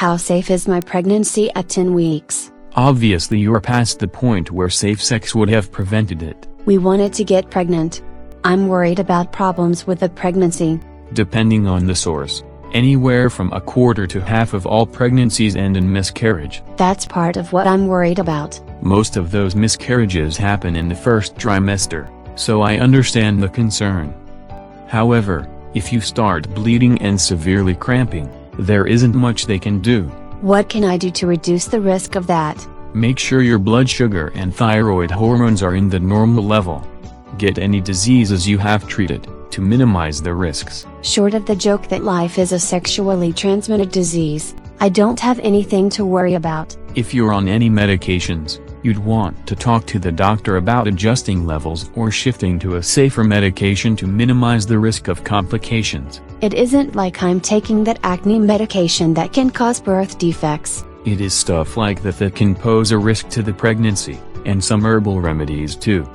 How safe is my pregnancy at 10 weeks? Obviously you're past the point where safe sex would have prevented it. We wanted to get pregnant. I'm worried about problems with the pregnancy. Depending on the source, anywhere from a quarter to half of all pregnancies end in miscarriage. That's part of what I'm worried about. Most of those miscarriages happen in the first trimester, so I understand the concern. However, if you start bleeding and severely cramping, there isn't much they can do. What can I do to reduce the risk of that? Make sure your blood sugar and thyroid hormones are in the normal level. Get any diseases you have treated, to minimize the risks. Short of the joke that life is a sexually transmitted disease, I don't have anything to worry about. If you're on any medications, you'd want to talk to the doctor about adjusting levels or shifting to a safer medication to minimize the risk of complications. It isn't like I'm taking that acne medication that can cause birth defects. It is stuff like that can pose a risk to the pregnancy, and some herbal remedies too.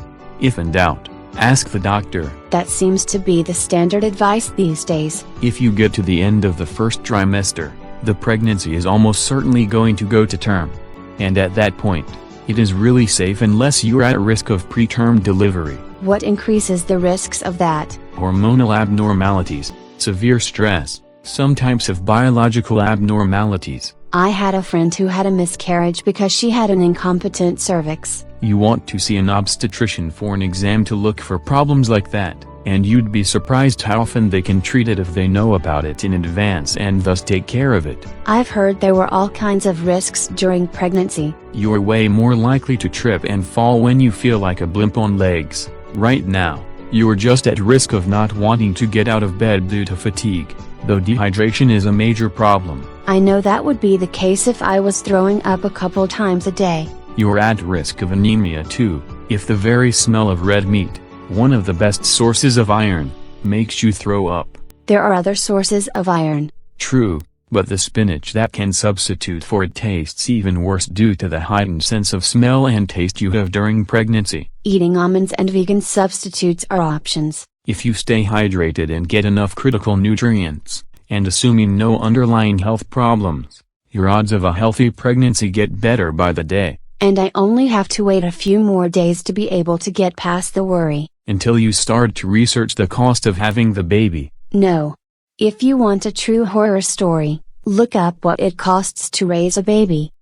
If in doubt, ask the doctor. That seems to be the standard advice these days. If you get to the end of the first trimester, the pregnancy is almost certainly going to go to term. And at that point, it is really safe unless you're at risk of preterm delivery. What increases the risks of that? Hormonal abnormalities, severe stress, some types of biological abnormalities. I had a friend who had a miscarriage because she had an incompetent cervix. You want to see an obstetrician for an exam to look for problems like that, and you'd be surprised how often they can treat it if they know about it in advance and thus take care of it. I've heard there were all kinds of risks during pregnancy. You're way more likely to trip and fall when you feel like a blimp on legs. Right now, you're just at risk of not wanting to get out of bed due to fatigue, though dehydration is a major problem. I know that would be the case if I was throwing up a couple times a day. You're at risk of anemia too, if the very smell of red meat, one of the best sources of iron, makes you throw up. There are other sources of iron. True, but the spinach that can substitute for it tastes even worse due to the heightened sense of smell and taste you have during pregnancy. Eating almonds and vegan substitutes are options. If you stay hydrated and get enough critical nutrients, and assuming no underlying health problems, your odds of a healthy pregnancy get better by the day. And I only have to wait a few more days to be able to get past the worry. Until you start to research the cost of having the baby. No. If you want a true horror story, look up what it costs to raise a baby.